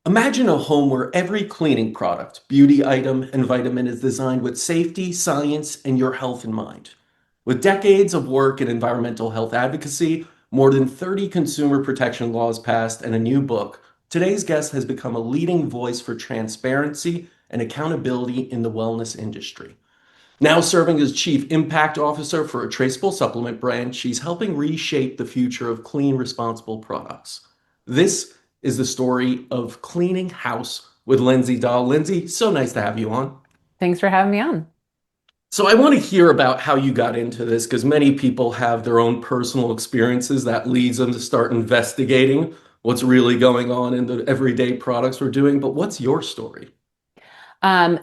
Imagine a home where every cleaning product, beauty item, and vitamin is designed with safety, science, and your health in mind. With decades of work in environmental health advocacy, more than 30 consumer protection laws passed, and a new book, today's guest has become a leading voice for transparency and accountability in the wellness industry. Now serving as Chief Impact Officer for a traceable supplement brand, she's helping reshape the future of clean, responsible products. This is the story of cleaning house with Lindsay Dahl. Lindsay, so nice to have you on. Thanks for having me on. So I want to hear about how you got into this because many people have their own personal experiences that leads them to start investigating what's really going on in the everyday products we're doing. But what's your story?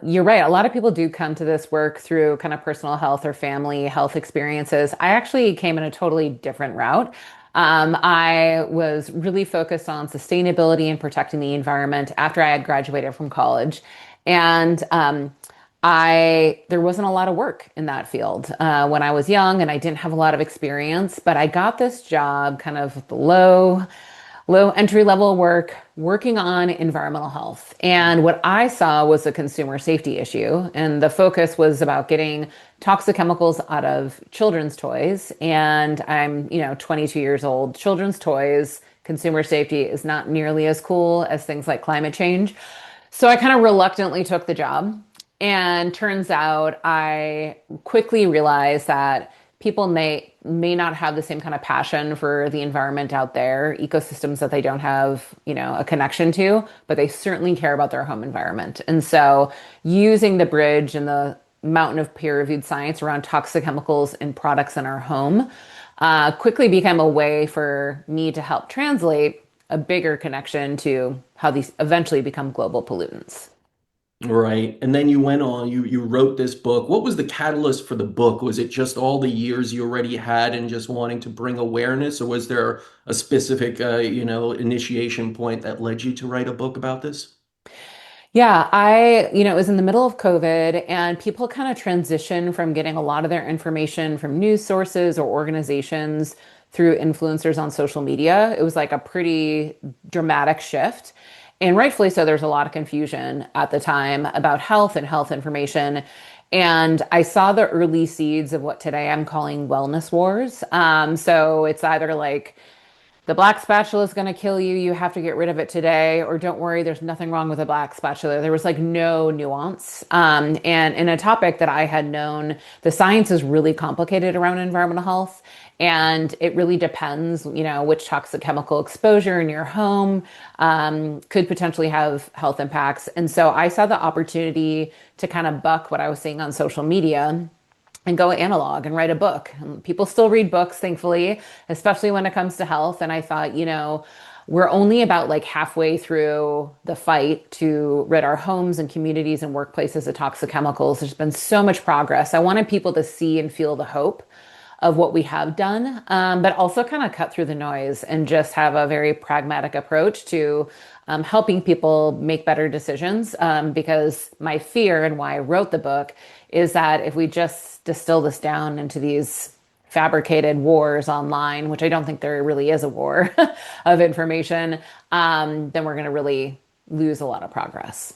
You're right. A lot of people do come to this work through kind of personal health or family health experiences. I actually came in a totally different route. I was really focused on sustainability and protecting the environment after I had graduated from college. And there wasn't a lot of work in that field when I was young, and I didn't have a lot of experience, but I got this job kind of low entry level work working on environmental health. And what I saw was a consumer safety issue. And the focus was about getting toxic chemicals out of children's toys. And I'm, 22 years old. Children's toys, consumer safety is not nearly as cool as things like climate change. So I kind of reluctantly took the job. And turns out I quickly realized that people may not have the same kind of passion for the environment out there, ecosystems that they don't have, a connection to, but they certainly care about their home environment. And so using the bridge and the mountain of peer-reviewed science around toxic chemicals in products in our home quickly became a way for me to help translate a bigger connection to how these eventually become global pollutants. Right. And then you went on, you wrote this book. What was the catalyst for the book? Was it just all the years you already had and just wanting to bring awareness, or was there a specific, initiation point that led you to write a book about this? Yeah, it was in the middle of COVID and people kind of transition from getting a lot of their information from news sources or organizations through influencers on social media. It was like a pretty dramatic shift. And rightfully so, there's a lot of confusion at the time about health and health information. And I saw the early seeds of what today I'm calling wellness wars. So it's either like, the black spatula is going to kill you. You have to get rid of it today. Or don't worry, there's nothing wrong with a black spatula. There was like no nuance. And in a topic that I had known, the science is really complicated around environmental health. And it really depends, which toxic chemical exposure in your home could potentially have health impacts. And so I saw the opportunity to kind of buck what I was seeing on social media and go analog and write a book. People still read books, thankfully, especially when it comes to health. And I thought, we're only about like halfway through the fight to rid our homes and communities and workplaces of toxic chemicals. There's been so much progress. I wanted people to see and feel the hope of what we have done, but also kind of cut through the noise and just have a very pragmatic approach to helping people make better decisions. Because my fear and why I wrote the book is that if we just distill this down into these fabricated wars online, which I don't think there really is a war of information, then we're going to really lose a lot of progress.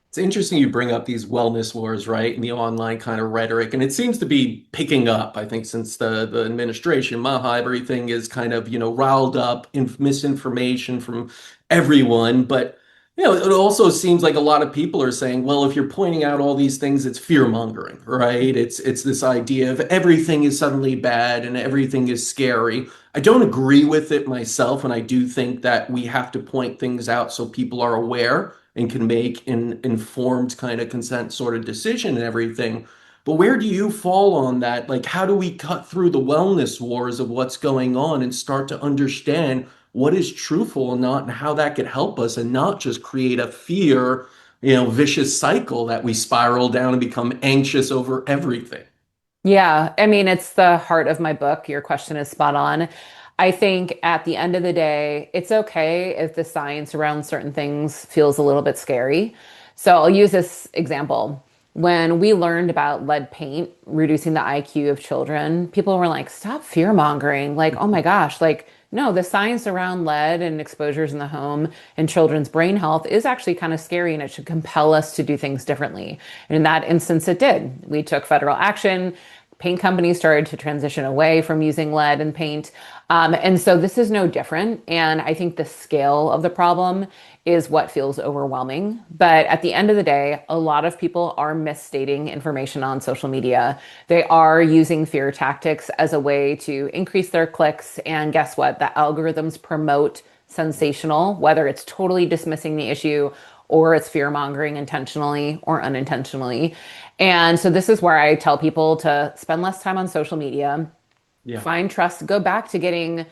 It's interesting you bring up these wellness wars, right? And the online kind of rhetoric. And it seems to be picking up, I think, since the administration, Maha, everything is kind of, riled up in misinformation from everyone. But, it also seems like a lot of people are saying, well, if you're pointing out all these things, it's fear mongering, right? It's this idea of everything is suddenly bad and everything is scary. I don't agree with it myself, and I do think that we have to point things out so people are aware and can make an informed kind of consent sort of decision and everything. But where do you fall on that? Like, how do we cut through the wellness wars of what's going on and start to understand what is truthful and not, and how that could help us and not just create a fear, vicious cycle that we spiral down and become anxious over everything? Yeah, I mean, it's the heart of my book. Your question is spot on. I think at the end of the day, it's okay if the science around certain things feels a little bit scary. So I'll use this example. When we learned about lead paint reducing the IQ of children, people were like, stop fear mongering. Like, oh my gosh, like no, the science around lead and exposures in the home and children's brain health is actually kind of scary and it should compel us to do things differently. And in that instance, it did. We took federal action. Paint companies started to transition away from using lead in paint. And so this is no different. And I think the scale of the problem is what feels overwhelming. But at the end of the day, a lot of people are misstating information on social media. They are using fear tactics as a way to increase their clicks. And guess what? The algorithms promote sensational, whether it's totally dismissing the issue or it's fear mongering intentionally or unintentionally. And so this is where I tell people to spend less time on social media, Yeah. find trust, go back to getting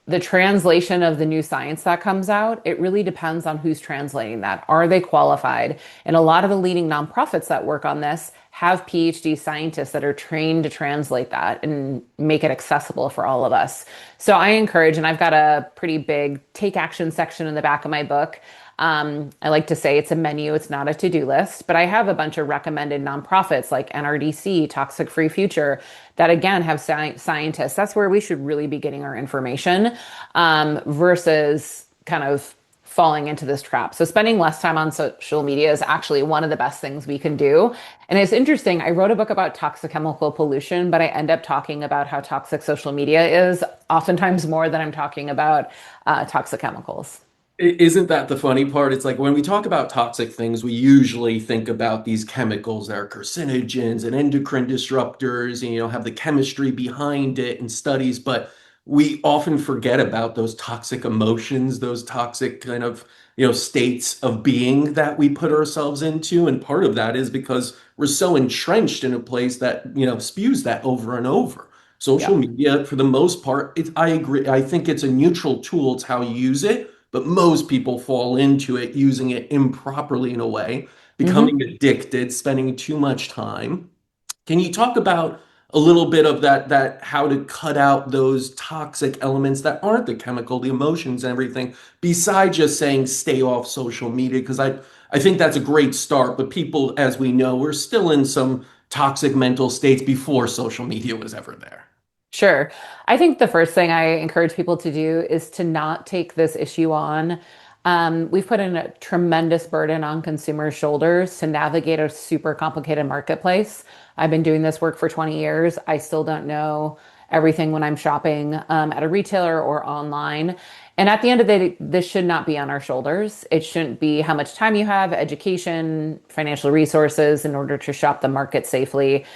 the translation of the new science that comes out. It really depends on who's translating that. Are they qualified? And a lot of the leading nonprofits that work on this have PhD scientists that are trained to translate that and make it accessible for all of us. So I encourage, and I've got a pretty big take action section in the back of my book. I like to say it's a menu, it's not a to-do list, but I have a bunch of recommended nonprofits like NRDC, Toxic Free Future, that again have scientists. That's where we should really be getting our information versus kind of falling into this trap. So spending less time on social media is actually one of the best things we can do. And it's interesting. I wrote a book about toxic chemical pollution, but I end up talking about how toxic social media is oftentimes more than I'm talking about toxic chemicals. Isn't that the funny part? It's like when we talk about toxic things, we usually think about these chemicals that are carcinogens and endocrine disruptors, and have the chemistry behind it and studies, but we often forget about those toxic emotions, those toxic kind of, states of being that we put ourselves into. And part of that is because we're so entrenched in a place that, spews that over and over. Social Yeah. media, for the most part, I agree. I think it's a neutral tool. It's how you use it. But most people fall into it using it improperly in a way, becoming Hmm. addicted, spending too much time. Can you talk about a little bit of that how to cut out those toxic elements that aren't the chemical, the emotions and everything, besides just saying stay off social media? Because I think that's a great start, but people, as we know, we're still in some toxic mental states before social media was ever there. Sure. I think the first thing I encourage people to do is to not take this issue on. We've put in a tremendous burden on consumers' shoulders to navigate a super complicated marketplace. I've been doing this work for 20 years. I still don't know everything when I'm shopping at a retailer or online. And at the end of the day, this should not be on our shoulders. It shouldn't be how much time you have, education, financial resources in order to shop the market safely.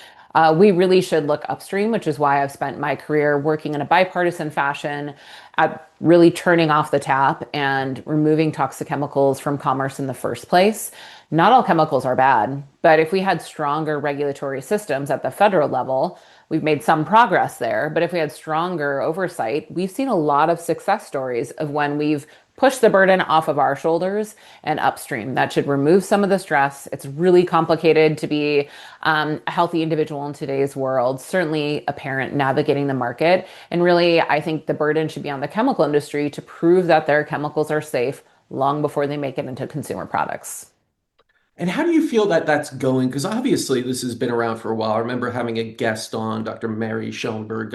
We really should look upstream, which is why I've spent my career working in a bipartisan fashion at really turning off the tap and removing toxic chemicals from commerce in the first place. Not all chemicals are bad, but if we had stronger regulatory systems at the federal level, we've made some progress there. But if we had stronger oversight, we've seen a lot of success stories of when we've pushed the burden off of our shoulders and upstream. That should remove some of the stress. It's really complicated to be a healthy individual in today's world, certainly a parent navigating the market. And really, I think the burden should be on the chemical industry to prove that their chemicals are safe long before they make it into consumer products. And how do you feel that that's going? Because obviously this has been around for a while. I remember having a guest on, Dr. Mary Schoenberg,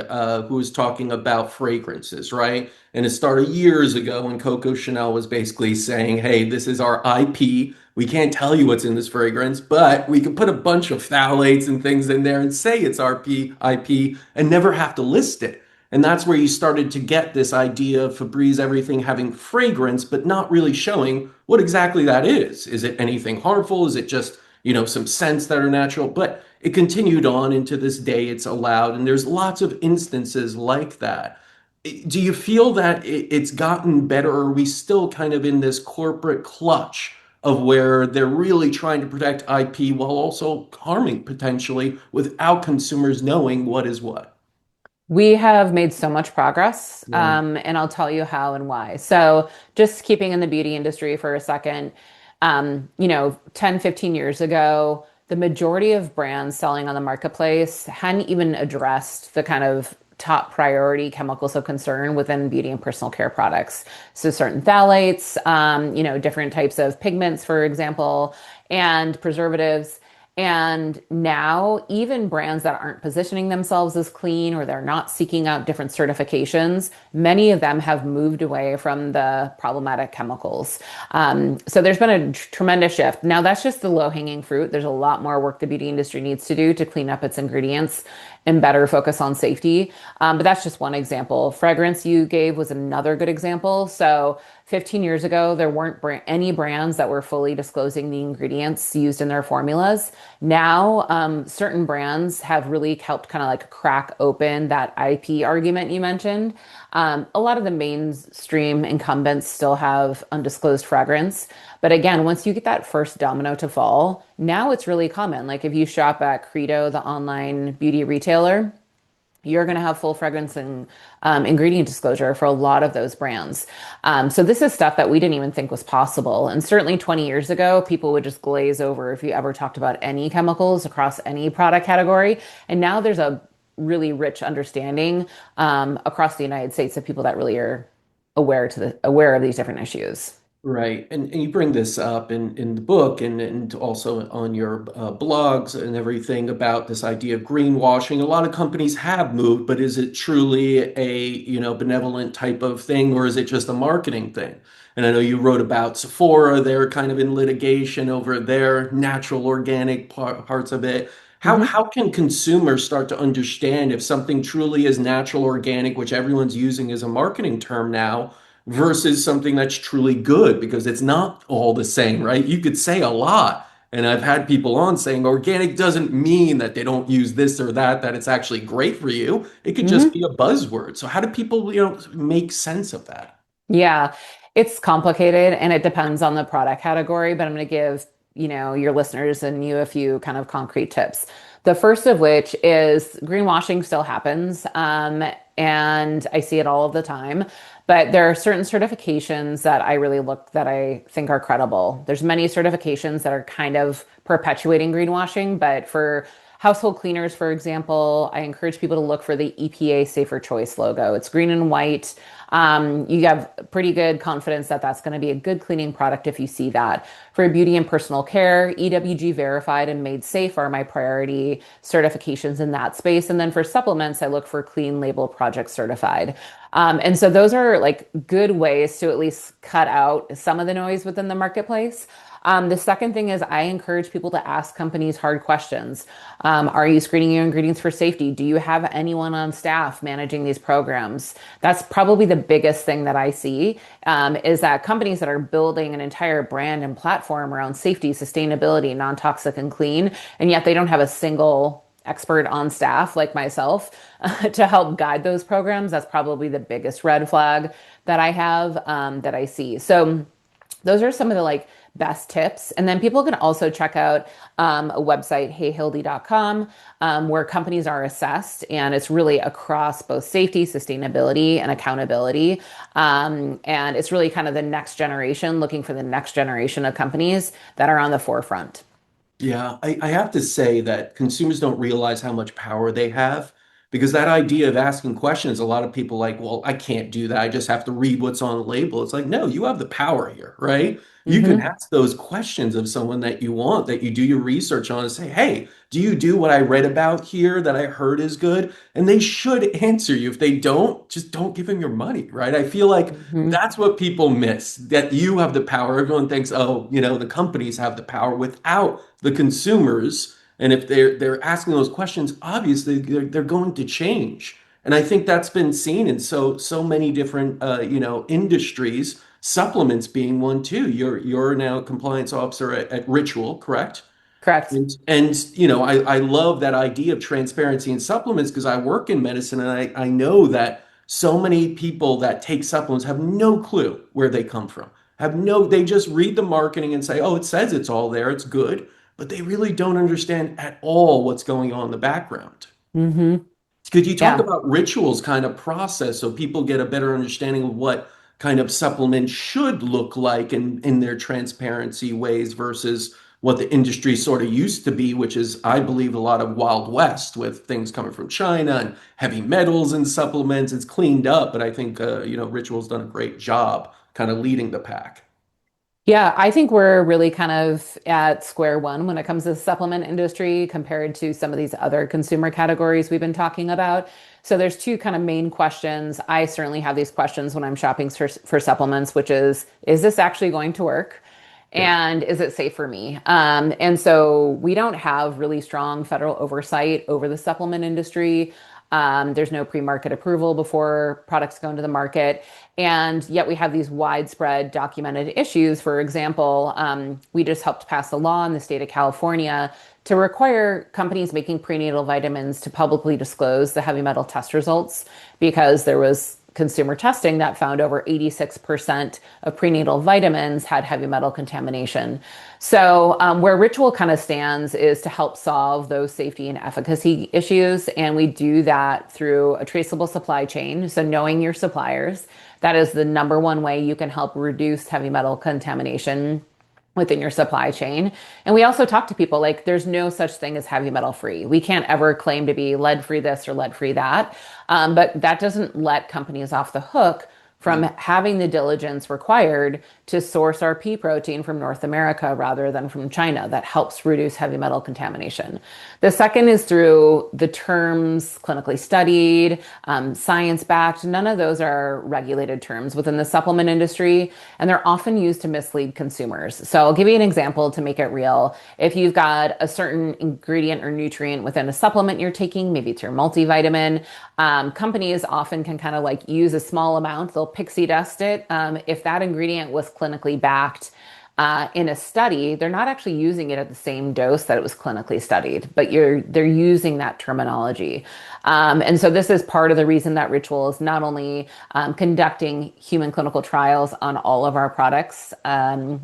who was talking about fragrances, right? And it started years ago when Coco Chanel was basically saying, hey, this is our IP. We can't tell you what's in this fragrance, but we could put a bunch of phthalates and things in there and say it's our IP and never have to list it. And that's where you started to get this idea of Febreze everything having fragrance, but not really showing what exactly that is. Is it anything harmful? Is it just, some scents that are natural? But it continued on into this day, it's allowed. And there's lots of instances like that. Do you feel that it's gotten better, or are we still kind of in this corporate clutch of where they're really trying to protect IP while also harming potentially without consumers knowing what is what? We have made so much progress, Yeah. and I'll tell you how and why. So, just keeping in the beauty industry for a second, 10, 15 years ago, the majority of brands selling on the marketplace hadn't even addressed the kind of top priority chemicals of concern within beauty and personal care products. So, certain phthalates, different types of pigments, for example, and preservatives. And now, even brands that aren't positioning themselves as clean or they're not seeking out different certifications, many of them have moved away from the problematic chemicals. So there's been a tremendous shift. Now, that's just the low-hanging fruit. There's a lot more work the beauty industry needs to do to clean up its ingredients and better focus on safety. But that's just one example. Fragrance you gave was another good example. So 15 years ago, there weren't any brands that were fully disclosing the ingredients used in their formulas. Now, certain brands have really helped kind of like crack open that IP argument you mentioned. A lot of the mainstream incumbents still have undisclosed fragrance. But again, once you get that first domino to fall, now it's really common. Like if you shop at Credo, the online beauty retailer, you're going to have full fragrance and ingredient disclosure for a lot of those brands. So this is stuff that we didn't even think was possible. And certainly 20 years ago, people would just glaze over if you ever talked about any chemicals across any product category. And now there's a really rich understanding across the United States of people that really are aware of these different issues. Right. And you bring this up in the book and also on your blogs and everything about this idea of greenwashing. A lot of companies have moved, but is it truly a, benevolent type of thing, or is it just a marketing thing? And I know you wrote about Sephora, they're kind of in litigation over their natural organic parts of it. Mhm. How can consumers start to understand if something truly is natural organic, which everyone's using as a marketing term now, versus something that's truly good, because it's not all the same, right? You could say a lot. And I've had people on saying organic doesn't mean that they don't use this or that, that it's actually great for you. It could just be Mhm. a buzzword. So how do people, make sense of that? Yeah, it's complicated and it depends on the product category, but I'm going to give, your listeners and you a few kind of concrete tips. The first of which is greenwashing still happens, and I see it all of the time. But there are certain certifications that I really look that I think are credible. There's many certifications that are kind of perpetuating greenwashing, but for household cleaners, for example, I encourage people to look for the EPA Safer Choice logo. It's green and white. You have pretty good confidence that that's going to be a good cleaning product if you see that. For beauty and personal care, EWG verified and made safe are my priority certifications in that space. And then for supplements, I look for Clean Label Project certified. And so those are like good ways to at least cut out some of the noise within the marketplace. The second thing is I encourage people to ask companies hard questions. Are you screening your ingredients for safety? Do you have anyone on staff managing these programs? That's probably the biggest thing that I see is that companies that are building an entire brand and platform around safety, sustainability, non-toxic and clean, and yet they don't have a single expert on staff like myself to help guide those programs. That's probably the biggest red flag that I have that I see. So those are some of the like best tips. And then people can also check out a website, heyhildy.com, where companies are assessed. And it's really across both safety, sustainability, and accountability. And it's really kind of the next generation, looking for the next generation of companies that are on the forefront. Yeah, I have to say that consumers don't realize how much power they have, because that idea of asking questions, a lot of people like, well, I can't do that. I just have to read what's on the label. It's like, no, you have the power here, right? You can Hmm. ask those questions of someone that you want, that you do your research on, and say, hey, do you do what I read about here that I heard is good? And they should answer you. If they don't, just don't give them your money, right? I feel like Hmm. that's what people miss, that you have the power. Everyone thinks, oh, the companies have the power without the consumers. And if they're asking those questions, obviously they're going to change. And I think that's been seen in so many different industries, supplements being one too. You're now a compliance officer at Ritual, correct? Correct. And I love that idea of transparency in supplements, because I work in medicine, and I know that so many people that take supplements have no clue where they come from. They just read the marketing and say, oh, it says it's all there, it's good, but they really don't understand at all what's going on in the background. Hmm. Could you talk Yeah. about Rituals kind of process so people get a better understanding of what kind of supplement should look like in their transparency ways versus what the industry sort of used to be, which is, I believe, a lot of Wild West with things coming from China and heavy metals in supplements. It's cleaned up, but I think Ritual's done a great job kind of leading the pack. Yeah, I think we're really kind of at square one when it comes to the supplement industry compared to some of these other consumer categories we've been talking about. So there's two kind of main questions. I certainly have these questions when I'm shopping for supplements, which is this actually going to work? Yeah. And is it safe for me? And so we don't have really strong federal oversight over the supplement industry. There's no pre-market approval before products go into the market. And yet we have these widespread documented issues. For example, we just helped pass a law in the state of California to require companies making prenatal vitamins to publicly disclose the heavy metal test results because there was consumer testing that found over 86% of prenatal vitamins had heavy metal contamination. So, where Ritual kind of stands is to help solve those safety and efficacy issues. And we do that through a traceable supply chain. So, knowing your suppliers, that is the number one way you can help reduce heavy metal contamination within your supply chain. And we also talk to people like there's no such thing as heavy metal free. We can't ever claim to be lead free this or lead free that. But that doesn't let companies off the hook from having the diligence required to source our pea protein from North America rather than from China. That helps reduce heavy metal contamination. The second is through the terms clinically studied, science backed. None of those are regulated terms within the supplement industry, and they're often used to mislead consumers. So I'll give you an example to make it real. If you've got a certain ingredient or nutrient within a supplement you're taking, maybe it's your multivitamin, companies often can kind of like use a small amount. They'll pixie dust it. If that ingredient was clinically backed in a study, they're not actually using it at the same dose that it was clinically studied, but they're using that terminology. And so this is part of the reason that Ritual is not only conducting human clinical trials on all of our products,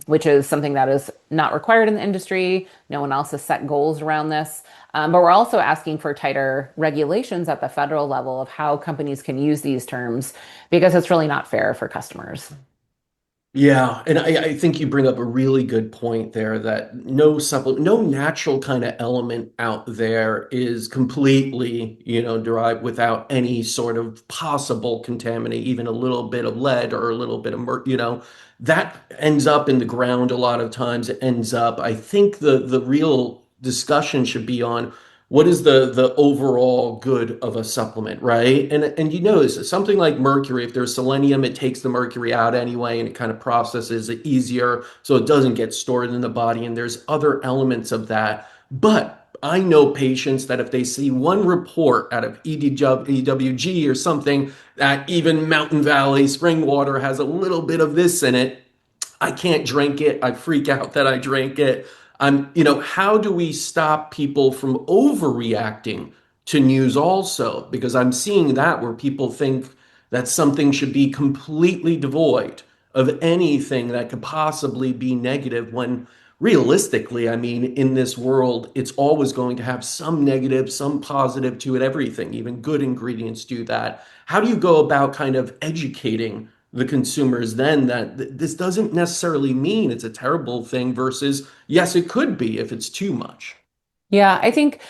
which is something that is not required in the industry. No one else has set goals around this. But we're also asking for tighter regulations at the federal level of how companies can use these terms because it's really not fair for customers. Yeah, and I think you bring up a really good point there that no natural kind of element out there is completely, derived without any sort of possible contaminant, even a little bit of lead or a little bit of that ends up in the ground a lot of times. It ends up, I think the real discussion should be on what is the overall good of a supplement, right? And you notice something like mercury, if there's selenium, it takes the mercury out anyway, and it kind of processes it easier, so it doesn't get stored in the body. And there's other elements of that. But I know patients that if they see one report out of EWG or something that even Mountain Valley spring water has a little bit of this in it, I can't drink it. I freak out that I drank it. How do we stop people from overreacting to news also? Because I'm seeing that where people think that something should be completely devoid of anything that could possibly be negative when realistically, I mean, in this world, it's always going to have some negative, some positive to it, everything, even good ingredients do that. How do you go about kind of educating the consumers then that this doesn't necessarily mean it's a terrible thing versus yes, it could be if it's too much. Yeah, I think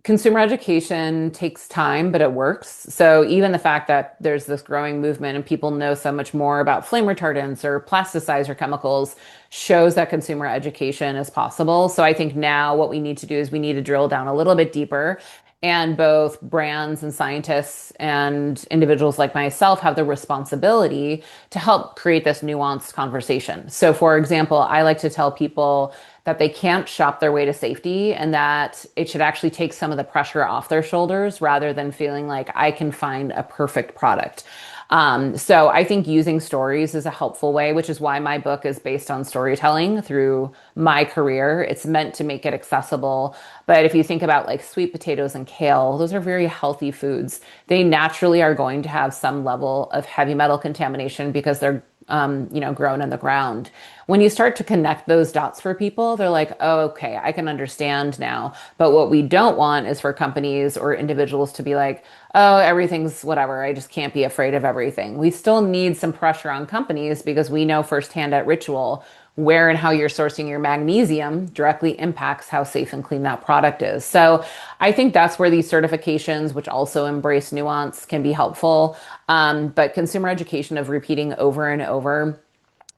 consumer education takes time, but it works. So even the fact that there's this growing movement and people know so much more about flame retardants or plasticizer chemicals shows that consumer education is possible. So I think now what we need to do is we need to drill down a little bit deeper. And both brands and scientists and individuals like myself have the responsibility to help create this nuanced conversation. So, for example, I like to tell people that they can't shop their way to safety and that it should actually take some of the pressure off their shoulders rather than feeling like I can find a perfect product. So I think using stories is a helpful way, which is why my book is based on storytelling through my career. It's meant to make it accessible. But if you think about like sweet potatoes and kale, those are very healthy foods. They naturally are going to have some level of heavy metal contamination because they're grown in the ground. When you start to connect those dots for people, they're like, oh, okay, I can understand now. But what we don't want is for companies or individuals to be like, oh, everything's whatever. I just can't be afraid of everything. We still need some pressure on companies because we know firsthand at Ritual where and how you're sourcing your magnesium directly impacts how safe and clean that product is. So I think that's where these certifications, which also embrace nuance, can be helpful. But consumer education of repeating over and over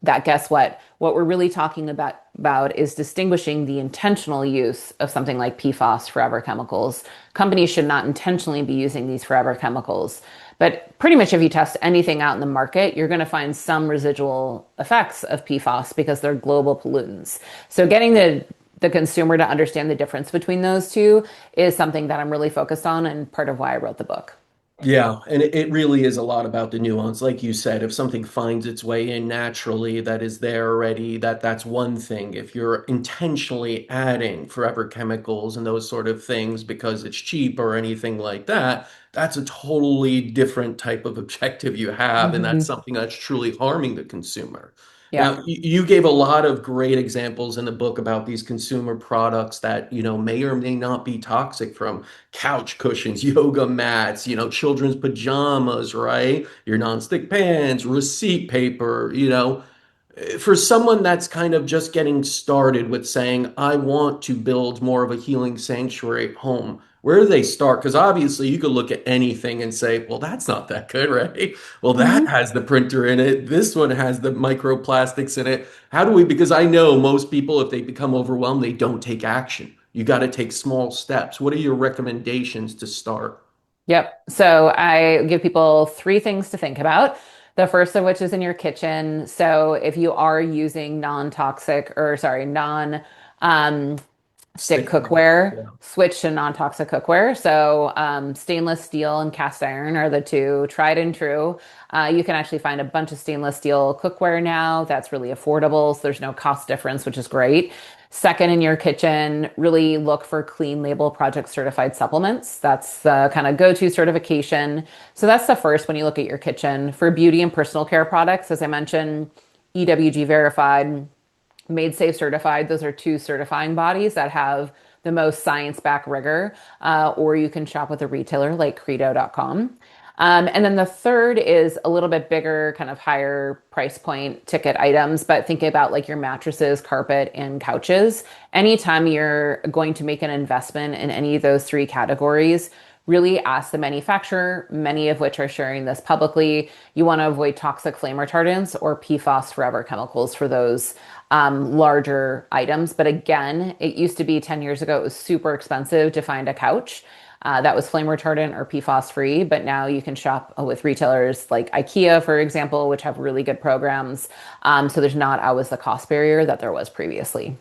that guess what we're really talking about is distinguishing the intentional use of something like PFAS, forever chemicals. Companies should not intentionally be using these forever chemicals. But pretty much if you test anything out in the market, you're going to find some residual effects of PFAS because they're global pollutants. So getting the consumer to understand the difference between those two is something that I'm really focused on and part of why I wrote the book. Yeah, and it really is a lot about the nuance. Like you said, if something finds its way in naturally that is there already, that's one thing. If you're intentionally adding forever chemicals and those sort of things because it's cheap or anything like that, that's a totally different type of objective you have, and that's Mhm. something that's truly harming the consumer. Now, Yep. you gave a lot of great examples in the book about these consumer products that, may or may not be toxic, from couch cushions, yoga mats, children's pajamas, right? Your nonstick pans, receipt paper, for someone that's kind of just getting started with saying, I want to build more of a healing sanctuary at home, where do they start? Because obviously you could look at anything and say, well, that's not that good, right? Well, that Mhm. has the printer in it. This one has the microplastics in it. How do we? Because I know most people, if they become overwhelmed, they don't take action. You got to take small steps. What are your recommendations to start? Yep. So I give people three things to think about. The first of which is in your kitchen. So if you are using non-toxic or sorry, non stick Stick. cookware, Yeah. switch to non-toxic cookware. So stainless steel and cast iron are the two tried and true. You can actually find a bunch of stainless steel cookware now that's really affordable. So there's no cost difference, which is great. Second, in your kitchen, really look for Clean Label Project certified supplements. That's the kind of go-to certification. So that's the first when you look at your kitchen. For beauty and personal care products, as I mentioned, EWG verified, Made Safe certified. Those are two certifying bodies that have the most science-backed rigor. Or you can shop with a retailer like Credo.com. And then the third is a little bit bigger, kind of higher price point ticket items, but think about like your mattresses, carpet, and couches. Anytime you're going to make an investment in any of those three categories, really ask the manufacturer, many of which are sharing this publicly. You want to avoid toxic flame retardants or PFAS forever chemicals for those larger items. But again, it used to be 10 years ago, it was super expensive to find a couch that was flame retardant or PFAS free. But now you can shop with retailers like IKEA, for example, which have really good programs. So there's not always the cost barrier that there was previously.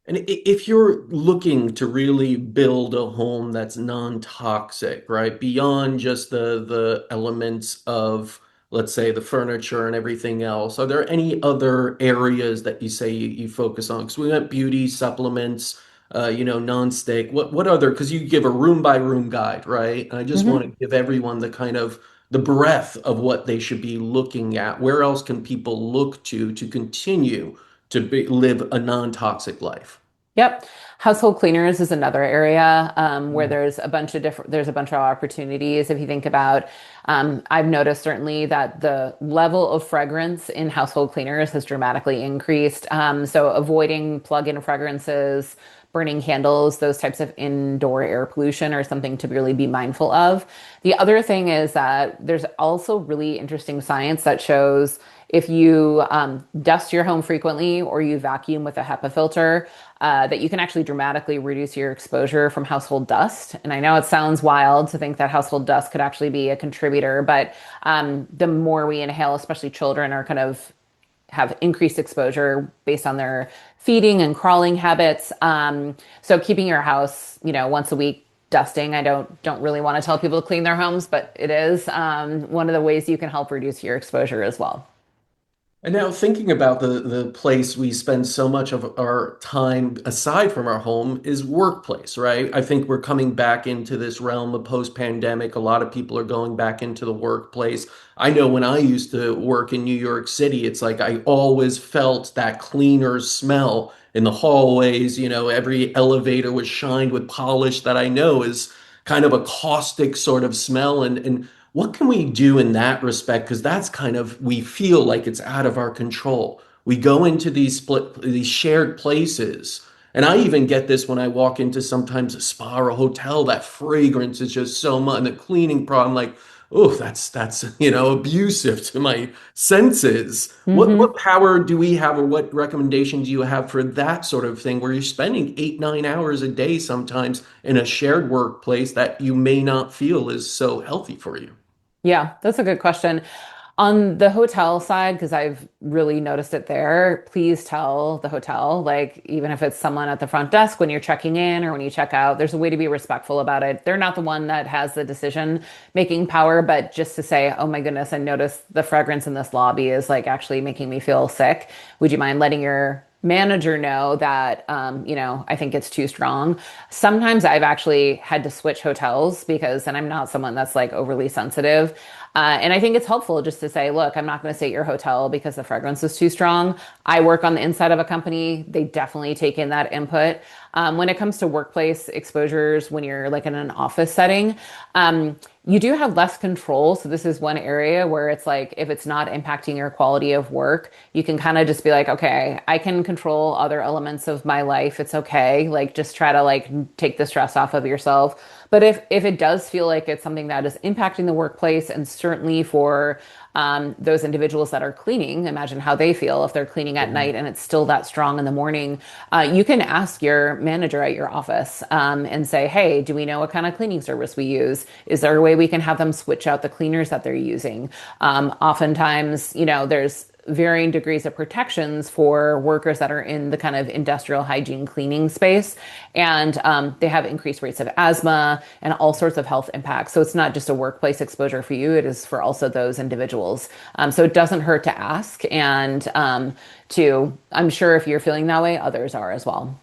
And if you're looking to really build a home that's non-toxic, right, beyond just the elements of, let's say, the furniture and everything else, are there any other areas that you say you focus on? Because we got beauty, supplements, non-stick. What other? Because you give a room by room guide, right? And I just want Mhm. to give everyone the breadth of what they should be looking at. Where else can people look to continue to live a non-toxic life? Yep. Household cleaners is another area where Mm. there's a bunch of opportunities. If you think about, I've noticed certainly that the level of fragrance in household cleaners has dramatically increased. So avoiding plug-in fragrances, burning candles, those types of indoor air pollution are something to really be mindful of. The other thing is that there's also really interesting science that shows if you dust your home frequently or you vacuum with a HEPA filter, that you can actually dramatically reduce your exposure from household dust. And I know it sounds wild to think that household dust could actually be a contributor, but the more we inhale, especially children are kind of have increased exposure based on their feeding and crawling habits. So keeping your house, once a week dusting. I don't really want to tell people to clean their homes, but it is one of the ways you can help reduce your exposure as well. And now thinking about the place we spend so much of our time aside from our home is workplace, right? I think we're coming back into this realm of post-pandemic. A lot of people are going back into the workplace. I know when I used to work in New York City, it's like I always felt that cleaner smell in the hallways. Every elevator was shined with polish that I know is kind of a caustic sort of smell. And what can we do in that respect? Because that's kind of, we feel like it's out of our control. We go into these shared places. And I even get this when I walk into sometimes a spa or a hotel, that fragrance is just so much, and the cleaning problem, like, oh, that's abusive to my senses. What Hmm. power do we have, or what recommendations do you have for that sort of thing where you're spending 8, 9 hours a day sometimes in a shared workplace that you may not feel is so healthy for you? Yeah, that's a good question. On the hotel side, because I've really noticed it there, please tell the hotel, like, even if it's someone at the front desk when you're checking in or when you check out, there's a way to be respectful about it. They're not the one that has the decision making power, but just to say, oh my goodness, I noticed the fragrance in this lobby is like actually making me feel sick. Would you mind letting your manager know that, I think it's too strong? Sometimes I've actually had to switch hotels because, and I'm not someone that's like overly sensitive. And I think it's helpful just to say, look, I'm not going to stay at your hotel because the fragrance is too strong. I work on the inside of a company. They definitely take in that input. When it comes to workplace exposures, when you're like in an office setting, you do have less control. So this is one area where it's like, if it's not impacting your quality of work, you can kind of just be like, okay, I can control other elements of my life. It's okay. Like just try to like take the stress off of yourself. But if it does feel like it's something that is impacting the workplace, and certainly for those individuals that are cleaning, imagine how they feel if they're cleaning at night and it's still that strong in the morning. You can ask your manager at your office and say, hey, do we know what kind of cleaning service we use? Is there a way we can have them switch out the cleaners that they're using? Oftentimes, there's varying degrees of protections for workers that are in the kind of industrial hygiene cleaning space. And they have increased rates of asthma and all sorts of health impacts. So it's not just a workplace exposure for you, it is for also those individuals. So it doesn't hurt to ask. And I'm sure if you're feeling that way, others are as well.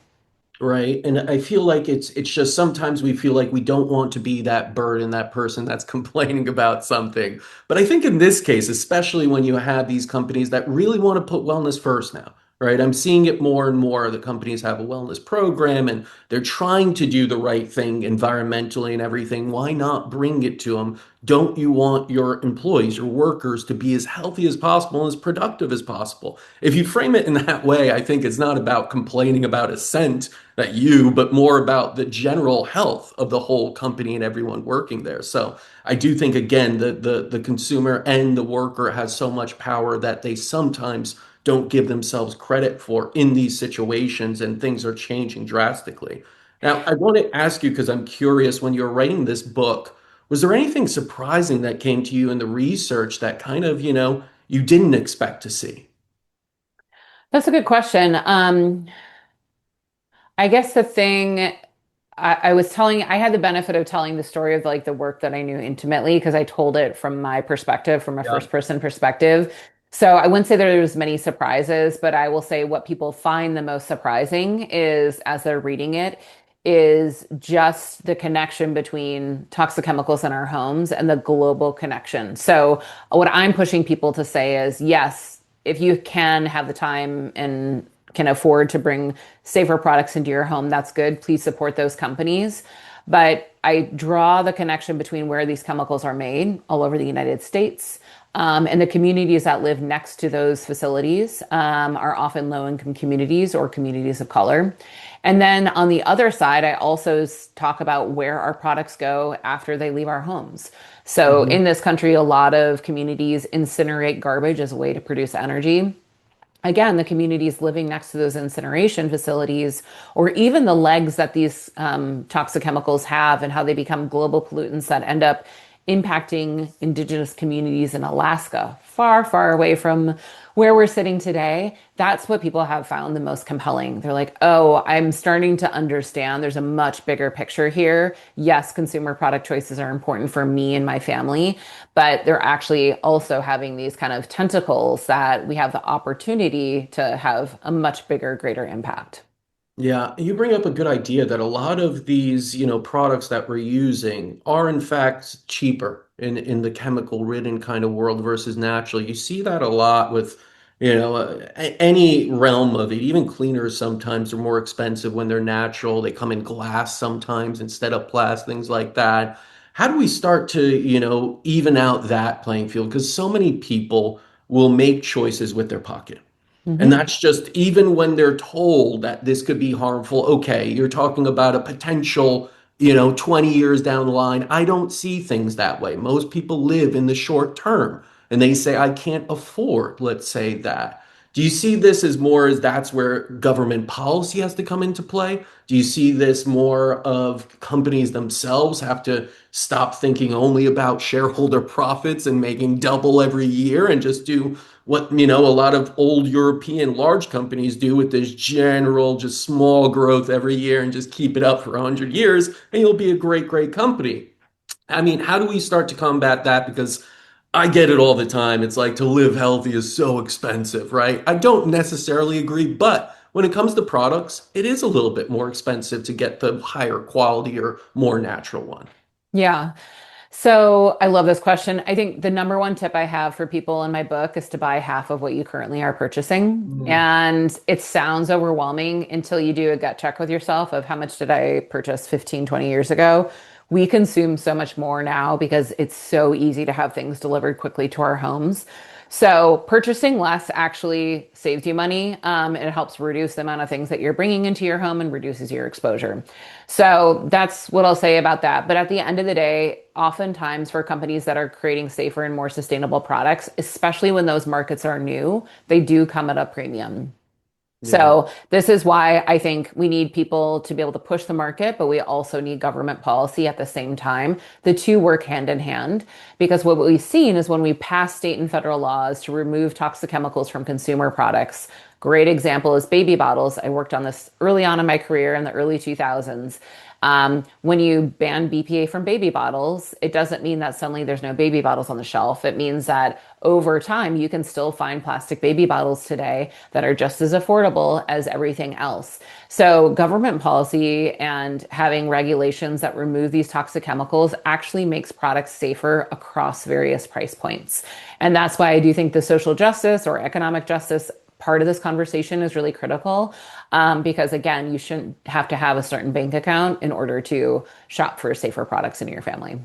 Right. And I feel like it's just sometimes we feel like we don't want to be that burden, that person that's complaining about something. But I think in this case, especially when you have these companies that really want to put wellness first now, right? I'm seeing it more and more. The companies have a wellness program and they're trying to do the right thing environmentally and everything. Why not bring it to them? Don't you want your employees, your workers to be as healthy as possible and as productive as possible? If you frame it in that way, I think it's not about complaining about a scent that you, but more about the general health of the whole company and everyone working there. So I do think again the consumer and the worker has so much power that they sometimes don't give themselves credit for in these situations, and things are changing drastically. Now, I want to ask you because I'm curious, when you're writing this book, was there anything surprising that came to you in the research that kind of, you didn't expect to see? That's a good question. I guess the thing I was telling, I had the benefit of telling the story of like the work that I knew intimately because I told it from my perspective, from a Yeah. first person perspective. So I wouldn't say there was many surprises, but I will say what people find the most surprising is as they're reading it is just the connection between toxic chemicals in our homes and the global connection. So what I'm pushing people to say is yes, if you can have the time and can afford to bring safer products into your home, that's good. Please support those companies. But I draw the connection between where these chemicals are made all over the United States. And the communities that live next to those facilities are often low income communities or communities of color. And then on the other side, I also talk about where our products go after they leave our homes. So Mhm. in this country, a lot of communities incinerate garbage as a way to produce energy. Again, the communities living next to those incineration facilities, or even the legs that these toxic chemicals have and how they become global pollutants that end up impacting indigenous communities in Alaska, far, far away from where we're sitting today. That's what people have found the most compelling. They're like, oh, I'm starting to understand there's a much bigger picture here. Yes, consumer product choices are important for me and my family, but they're actually also having these kind of tentacles that we have the opportunity to have a much bigger, greater impact. Yeah, you bring up a good idea that a lot of these, products that we're using are in fact cheaper in the chemical ridden kind of world versus natural. You see that a lot with, any realm of it. Even cleaners sometimes are more expensive when they're natural. They come in glass sometimes instead of plastic, things like that. How do we start to, even out that playing field? Because so many people will make choices with their pocket. And Hmm. that's just even when they're told that this could be harmful. Okay, you're talking about a potential 20 years down the line. I don't see things that way. Most people live in the short term and they say, I can't afford, let's say that. Do you see this as more as that's where government policy has to come into play? Do you see this more of companies themselves have to stop thinking only about shareholder profits and making double every year and just do what, a lot of old European large companies do with this general, just small growth every year and just keep it up for 100 years and you'll be a great, great company. I mean, how do we start to combat that? Because I get it all the time. It's like to live healthy is so expensive, right? I don't necessarily agree, but when it comes to products, it is a little bit more expensive to get the higher quality or more natural one. Yeah. So I love this question. I think the number one tip I have for people in my book is to buy half of what you currently are purchasing. Mm. And it sounds overwhelming until you do a gut check with yourself of how much did I purchase 15, 20 years ago. We consume so much more now because it's so easy to have things delivered quickly to our homes. So purchasing less actually saves you money. It helps reduce the amount of things that you're bringing into your home and reduces your exposure. So that's what I'll say about that. But at the end of the day, oftentimes for companies that are creating safer and more sustainable products, especially when those markets are new, they do come at a premium. Yeah. So this is why I think we need people to be able to push the market, but we also need government policy at the same time. The two work hand in hand because what we've seen is when we pass state and federal laws to remove toxic chemicals from consumer products, great example is baby bottles. I worked on this early on in my career in the early 2000s. When you ban BPA from baby bottles, it doesn't mean that suddenly there's no baby bottles on the shelf. It means that over time, you can still find plastic baby bottles today that are just as affordable as everything else. So, government policy and having regulations that remove these toxic chemicals actually makes products safer across various price points. And that's why I do think the social justice or economic justice part of this conversation is really critical because again, you shouldn't have to have a certain bank account in order to shop for safer products in your family.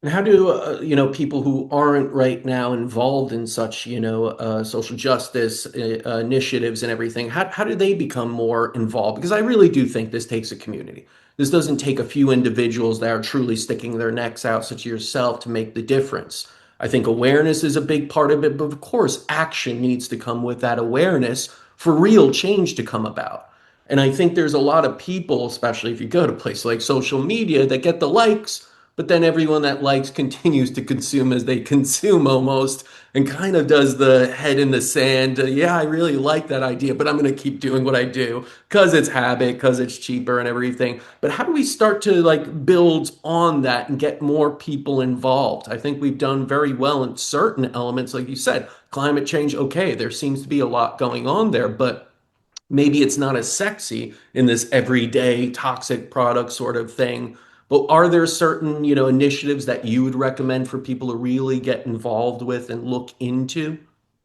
And how do people who aren't right now involved in such social justice initiatives and everything? How do they become more involved? Because I really do think this takes a community. This doesn't take a few individuals that are truly sticking their necks out, such as yourself, to make the difference. I think awareness is a big part of it, but of course, action needs to come with that awareness for real change to come about. And I think there's a lot of people, especially if you go to places like social media, that get the likes but then everyone that likes continues to consume as they consume almost and kind of does the head in the sand. Yeah, I really like that idea, but I'm going to keep doing what I do because it's habit, because it's cheaper and everything. But how do we start to like build on that and get more people involved? I think we've done very well in certain elements, like you said, climate change. Okay, there seems to be a lot going on there, but maybe it's not as sexy in this everyday toxic product sort of thing. But are there certain, initiatives that you would recommend for people to really get involved with and look into?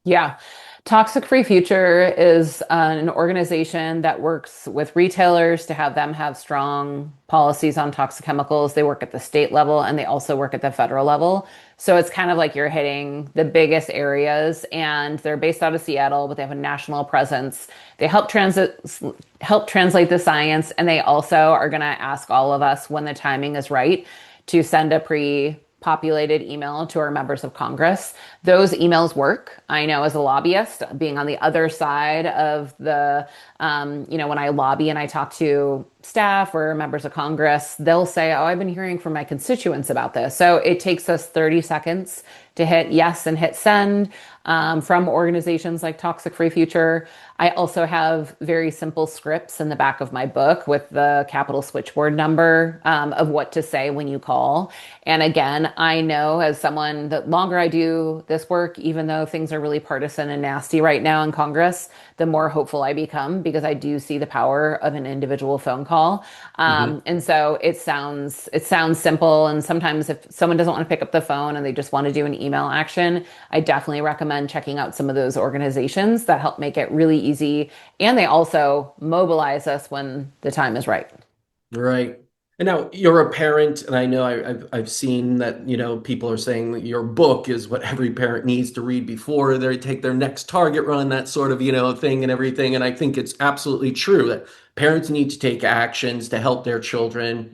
Yeah. Toxic Free Future is an organization that works with retailers to have them have strong policies on toxic chemicals. They work at the state level and they also work at the federal level. So it's kind of like you're hitting the biggest areas and they're based out of Seattle, but they have a national presence. They help translate the science and they also are going to ask all of us when the timing is right to send a pre-populated email to our members of Congress. Those emails work. I know as a lobbyist, being on the other side of when I lobby and I talk to staff or members of Congress, they'll say, oh, I've been hearing from my constituents about this. So it takes us 30 seconds to hit yes and hit send from organizations like Toxic Free Future. I also have very simple scripts in the back of my book with the capital switchboard number of what to say when you call. And again, I know as someone, the longer I do this work, even though things are really partisan and nasty right now in Congress, the more hopeful I become because I do see the power of an individual phone call. Mhm. And so it sounds simple. And sometimes if someone doesn't want to pick up the phone and they just want to do an email action, I definitely recommend checking out some of those organizations that help make it really easy. And they also mobilize us when the time is right. Right. And now you're a parent, and I know I've seen that, people are saying that your book is what every parent needs to read before they take their next Target run, that sort of, thing and everything. And I think it's absolutely true that parents need to take actions to help their children,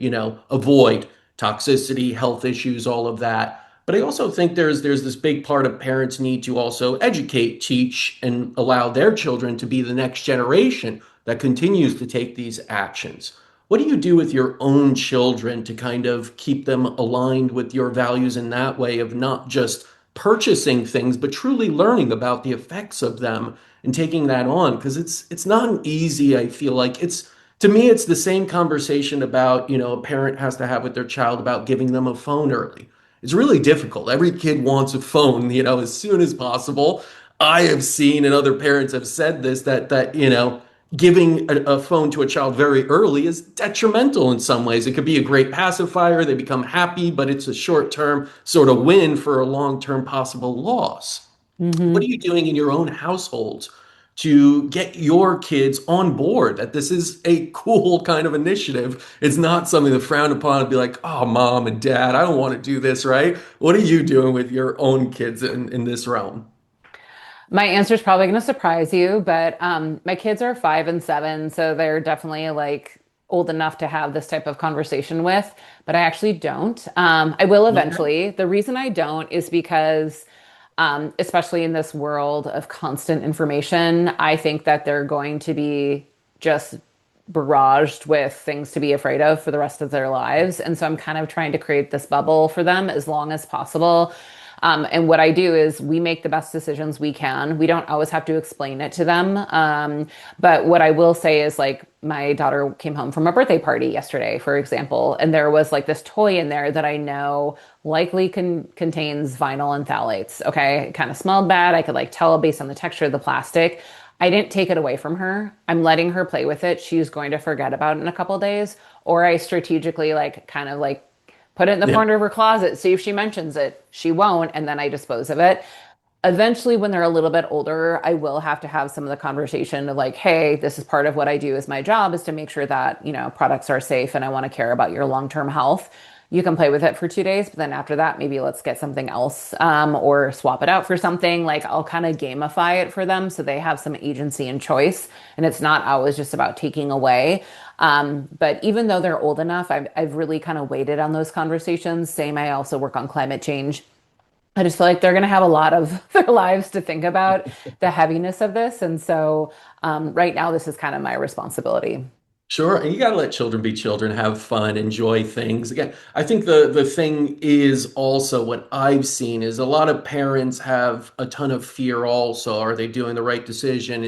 avoid toxicity, health issues, all of that. But I also think there's this big part of parents need to also educate, teach, and allow their children to be the next generation that continues to take these actions. What do you do with your own children to kind of keep them aligned with your values in that way of not just purchasing things, but truly learning about the effects of them and taking that on? Because it's not an easy, I feel like it's to me, it's the same conversation about, a parent has to have with their child about giving them a phone early. It's really difficult. Every kid wants a phone, as soon as possible. I have seen, and other parents have said this, that giving a phone to a child very early is detrimental in some ways. It could be a great pacifier. They become happy, but it's a short term sort of win for a long term possible loss. What are Hmm. you doing in your own household to get your kids on board that this is a cool kind of initiative? It's not something to frown upon and be like, oh, mom and dad, I don't want to do this, right? What are you doing with your own kids in this realm? My answer is probably going to surprise you, but my kids are 5 and 7, so they're definitely like old enough to have this type of conversation with, but I actually don't. I will Okay. eventually. The reason I don't is because, especially in this world of constant information, I think that they're going to be just barraged with things to be afraid of for the rest of their lives. And so I'm kind of trying to create this bubble for them as long as possible. And what I do is we make the best decisions we can. We don't always have to explain it to them. But what I will say is like my daughter came home from a birthday party yesterday, for example, and there was like this toy in there that I know likely contains vinyl and phthalates. Okay. It kind of smelled bad. I could like tell based on the texture of the plastic. I didn't take it away from her. I'm letting her play with it. She's going to forget about it in a couple of days. Or I strategically like kind of like put it in the Yeah. corner of her closet, see if she mentions it. She won't, and then I dispose of it. Eventually, when they're a little bit older, I will have to have some of the conversation of like, hey, this is part of what I do as my job is to make sure that, products are safe and I want to care about your long-term health. You can play with it for 2 days, but then after that, maybe let's get something else, or swap it out for something. Like I'll kind of gamify it for them so they have some agency and choice, and it's not always just about taking away. But even though they're old enough, I've really kind of waited on those conversations. Same, I also work on climate change. I just feel like they're going to have a lot of their lives to think about the heaviness of this. And so right now, this is kind of my responsibility. Sure, and you got to let children be children, have fun, enjoy things. Again, I think the thing is also what I've seen is a lot of parents have a ton of fear also. Are they doing the right decision?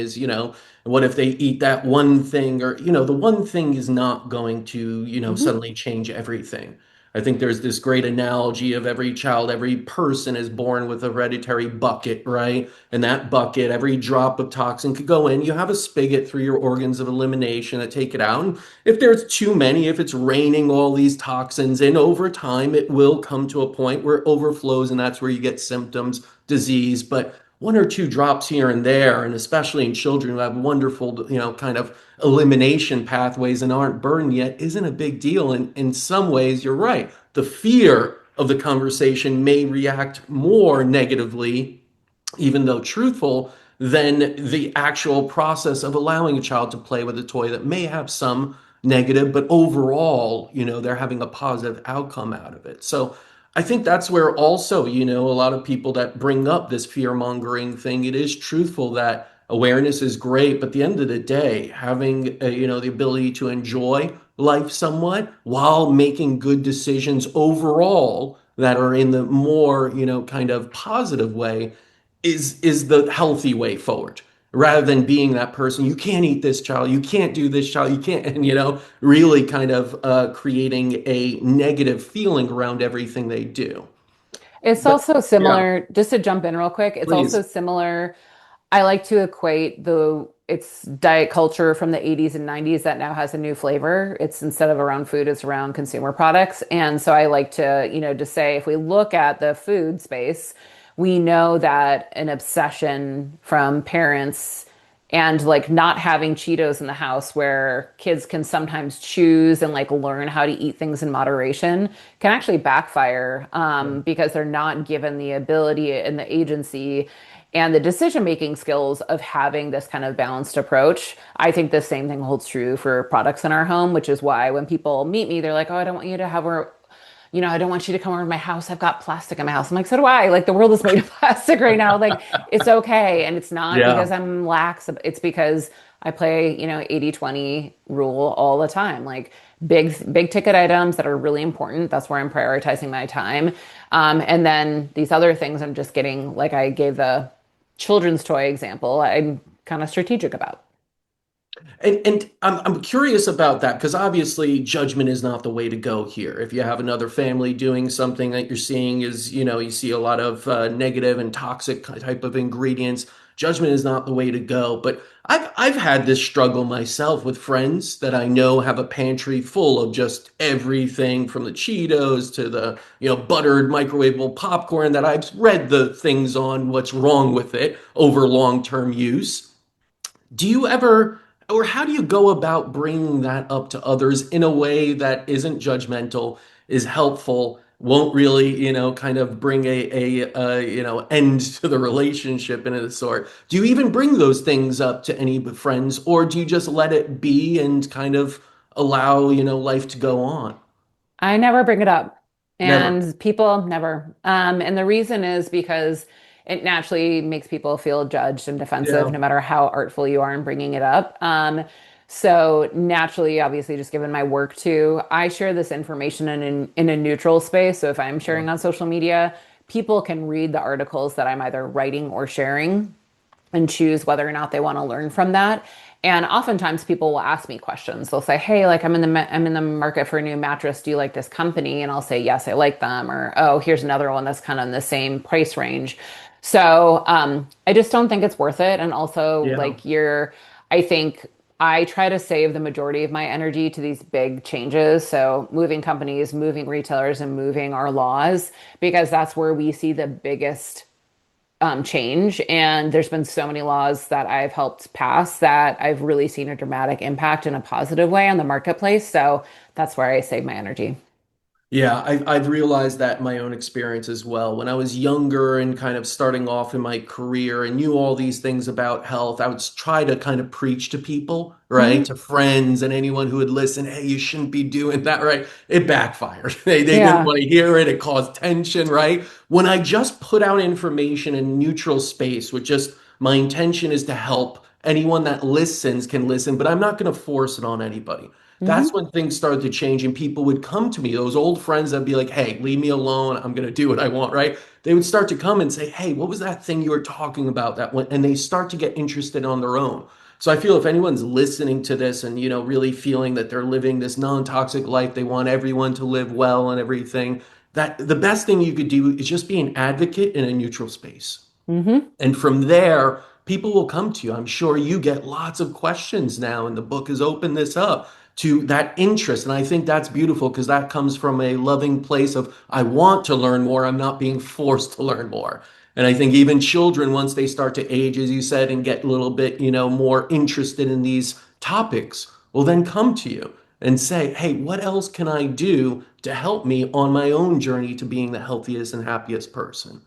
What if they eat that one thing or, the one thing is not going to, Mhm. suddenly change everything. I think there's this great analogy of every child, every person is born with a hereditary bucket, right? And that bucket, every drop of toxin could go in. You have a spigot through your organs of elimination that take it out. And if there's too many, if it's raining all these toxins in over time, it will come to a point where it overflows, and that's where you get symptoms, disease. But one or two drops here and there, and especially in children who have wonderful, kind of elimination pathways and aren't burned yet, isn't a big deal. And in some ways, you're right. The fear of the conversation may react more negatively, even though truthful, than the actual process of allowing a child to play with a toy that may have some negative, but overall, they're having a positive outcome out of it. So I think that's where also, a lot of people that bring up this fear mongering thing, it is truthful that awareness is great, but at the end of the day, having the ability to enjoy life somewhat while making good decisions overall that are in the more, kind of positive way is the healthy way forward rather than being that person. You can't eat this child, you can't do this child, you can't, and really kind of creating a negative feeling around everything they do. It's But also yeah, similar, just to jump in real quick, it's also please. similar. I like to equate it's diet culture from the 80s and 90s that now has a new flavor. It's instead of around food, it's around consumer products. And so I like to, to say if we look at the food space, we know that an obsession from parents And like not having Cheetos in the house where kids can sometimes choose and like learn how to eat things in moderation can actually backfire because they're not given the ability and the agency and the decision making skills of having this kind of balanced approach. I think the same thing holds true for products in our home, which is why when people meet me, they're like, oh, I don't want you to have I don't want you to come over to my house. I've got plastic in my house. I'm like, so do I. Like the world is made of plastic right now. Like it's okay. And it's not because Yeah. I'm lax. It's because I play, 80/20 rule all the time. Like big ticket items that are really important. That's where I'm prioritizing my time. And then these other things I'm just getting, like I gave the children's toy example, I'm kind of strategic about. And I'm curious about that because obviously judgment is not the way to go here. If you have another family doing something that you're seeing is, you see a lot of negative and toxic type of ingredients, judgment is not the way to go. But I've had this struggle myself with friends that I know have a pantry full of just everything from the Cheetos to the, buttered microwavable popcorn that I've read the things on what's wrong with it over long-term use. Do you ever, or how do you go about bringing that up to others in a way that isn't judgmental, is helpful, won't really, kind of bring end to the relationship in a sort? Do you even bring those things up to any friends, or do you just let it be and kind of allow, life to go on? I never bring it up, Never. and people never. And the reason is because it naturally makes people feel judged and defensive, Yeah. no matter how artful you are in bringing it up. So naturally, obviously, just given my work too, I share this information in a neutral space. So if I'm Yeah. sharing on social media, people can read the articles that I'm either writing or sharing and choose whether or not they want to learn from that. And oftentimes people will ask me questions. They'll say, "Hey, like I'm in the market for a new mattress. Do you like this company?" And I'll say, "Yes, I like them." Or, "Oh, here's another one that's kind of in the same price range." So I just don't think it's worth it. And also, Yeah. I think I try to save the majority of my energy to these big changes. So moving companies, moving retailers, and moving our laws, because that's where we see the biggest change. And there's been so many laws that I've helped pass that I've really seen a dramatic impact in a positive way on the marketplace. So that's where I save my energy. Yeah, I've realized that in my own experience as well. When I was younger and kind of starting off in my career and knew all these things about health, I would try to kind of preach to people, right? Hmm. To friends and anyone who would listen, hey, you shouldn't be doing that, right? It backfired. They didn't Yeah. want to hear it. It caused tension, right? When I just put out information in neutral space with just my intention is to help, anyone that listens can listen, but I'm not going to force it on anybody. That's Hmm. when things started to change and people would come to me, those old friends that'd be like, hey, leave me alone. I'm going to do what I want, right? They would start to come and say, hey, what was that thing you were talking about that one? And they start to get interested on their own. So I feel if anyone's listening to this and, really feeling that they're living this non-toxic life, they want everyone to live well and everything, that the best thing you could do is just be an advocate in a neutral space. Hmm. And from there, people will come to you. I'm sure you get lots of questions now, and the book has opened this up to that interest. And I think that's beautiful because that comes from a loving place of, I want to learn more. I'm not being forced to learn more. And I think even children, once they start to age, as you said, and get a little bit, more interested in these topics, will then come to you and say, hey, what else can I do to help me on my own journey to being the healthiest and happiest person?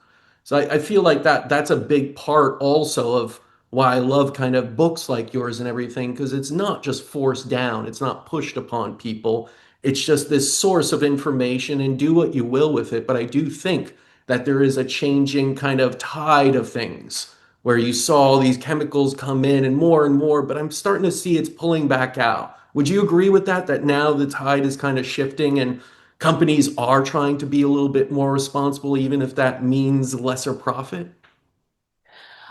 So I feel like that's a big part also of why I love kind of books like yours and everything, because it's not just forced down, it's not pushed upon people. It's just this source of information and do what you will with it. But I do think that there is a changing kind of tide of things where you saw these chemicals come in and more, but I'm starting to see it's pulling back out. Would you agree with that? That now the tide is kind of shifting and companies are trying to be a little bit more responsible, even if that means lesser profit?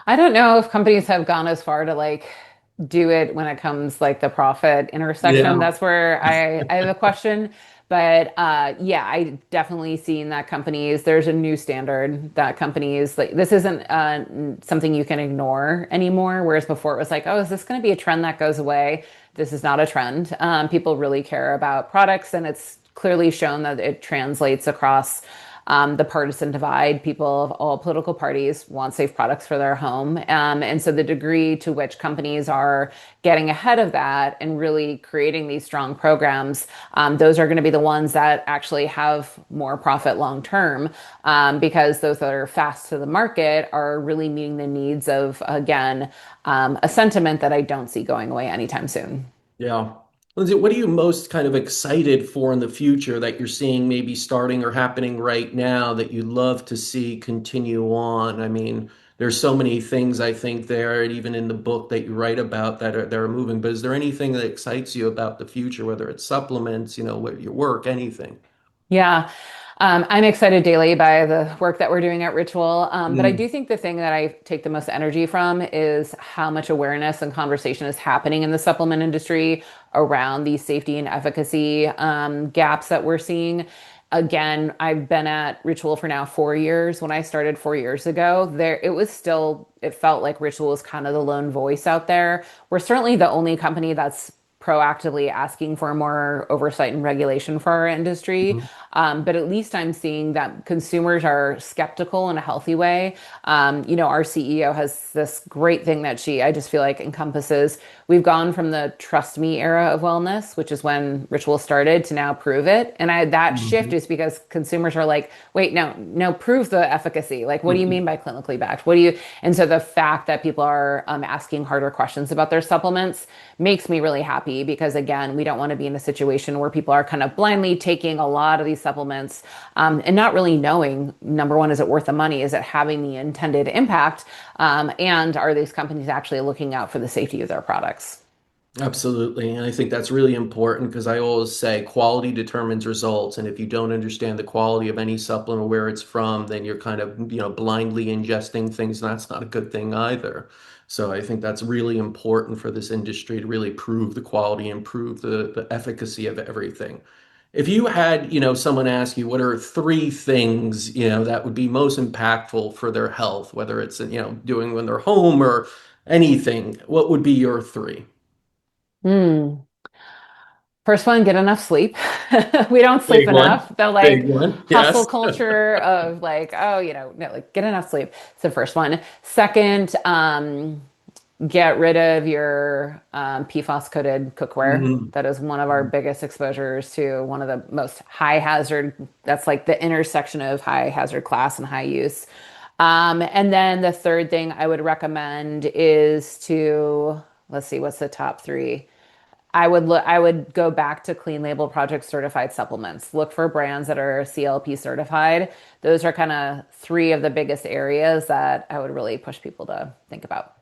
I don't know if companies have gone as far to like do it when it comes like the profit intersection. Yeah. That's where I have a question. But yeah, I definitely seen that companies, there's a new standard that companies like this isn't something you can ignore anymore. Whereas before it was like, oh, is this going to be a trend that goes away? This is not a trend. People really care about products, and it's clearly shown that it translates across the partisan divide. People of all political parties want safe products for their home. And so the degree to which companies are getting ahead of that and really creating these strong programs, those are going to be the ones that actually have more profit long term, because those that are fast to the market are really meeting the needs of, again, a sentiment that I don't see going away anytime soon. Yeah. Lindsay, what are you most kind of excited for in the future that you're seeing maybe starting or happening right now that you'd love to see continue on? I mean, there's so many things I think there, and even in the book that you write about that are moving. But is there anything that excites you about the future, whether it's supplements, what your work, anything? Yeah. I'm excited daily by the work that we're doing at Ritual. But I Mm, do think the thing that I take the most energy from is how much awareness and conversation is happening in the supplement industry around these safety and efficacy gaps that we're seeing. Again, I've been at Ritual for now 4 years. When I started 4 years ago, it felt like Ritual was kind of the lone voice out there. We're certainly the only company that's proactively asking for more oversight and regulation for our industry. mhm, But at least I'm seeing that consumers are skeptical in a healthy way. Our CEO has this great thing that I just feel like encompasses. We've gone from the trust me era of wellness, which is when Ritual started, to now prove it. And that shift mhm, is because consumers are like, wait, no, no, prove the efficacy. Like, what do you mhm. mean by clinically backed? What do you? And so the fact that people are asking harder questions about their supplements makes me really happy because, again, we don't want to be in a situation where people are kind of blindly taking a lot of these supplements, and not really knowing, number one, is it worth the money? Is it having the intended impact? And are these companies actually looking out for the safety of their products? Absolutely. And I think that's really important because I always say quality determines results. And if you don't understand the quality of any supplement, where it's from, then you're kind of, blindly ingesting things. And that's not a good thing either. So I think that's really important for this industry to really prove the quality, improve the efficacy of everything. If you had, someone ask you what are three things, that would be most impactful for their health, whether it's, doing when they're home or anything, what would be your three? Hmm. First one, get enough sleep. We don't sleep Big one. enough. The Big like one. hustle Yes. culture of like, oh, no, like get enough sleep. It's the first one. Second, get rid of your PFAS coated cookware. Mhm. That is one of our biggest exposures to one of the most high hazard. That's like the intersection of high hazard class and high use. And then the third thing I would recommend is let's see, what's the top three? I would go back to Clean Label Project certified supplements. Look for brands that are CLP certified. Those are kind of three of the biggest areas that I would really push people to think about.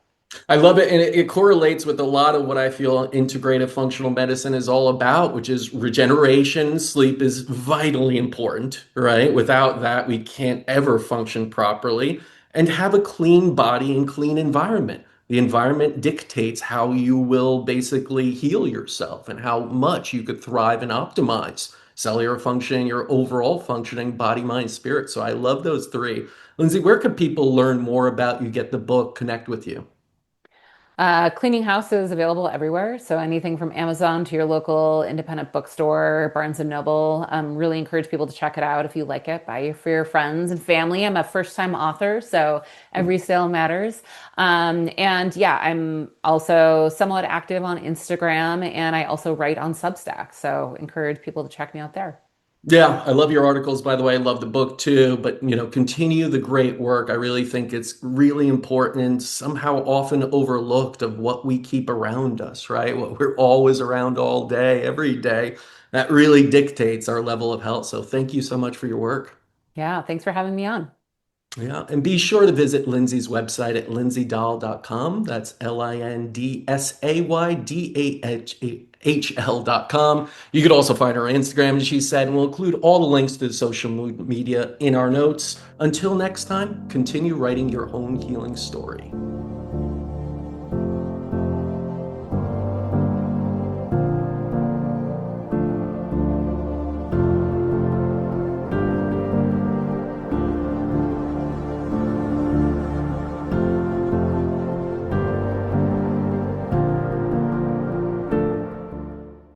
I love it. And it correlates with a lot of what I feel integrative functional medicine is all about, which is regeneration. Sleep is vitally important, right? Without that, we can't ever function properly and have a clean body and clean environment. The environment dictates how you will basically heal yourself and how much you could thrive and optimize cellular functioning, your overall functioning, body, mind, spirit. So I love those three. Lindsay, where could people learn more about you, get the book, connect with you? Cleaning House is available everywhere. So anything from Amazon to your local independent bookstore, Barnes and Noble. Really encourage people to check it out if you like it. Buy it for your friends and family. I'm a first-time author, so every sale matters. And yeah, I'm also somewhat active on Instagram and I also write on Substack. So encourage people to check me out there. Yeah, I love your articles, by the way. I love the book too, but continue the great work. I really think it's really important and somehow often overlooked of what we keep around us, right? What we're always around all day, every day. That really dictates our level of health. So thank you so much for your work. Yeah, thanks for having me on. Yeah, and be sure to visit Lindsay's website at lindsaydahl.com. That's LINDSAYDAHL.com. You could also find her on Instagram, as she said, and we'll include all the links to the social media in our notes. Until next time, continue writing your own healing story.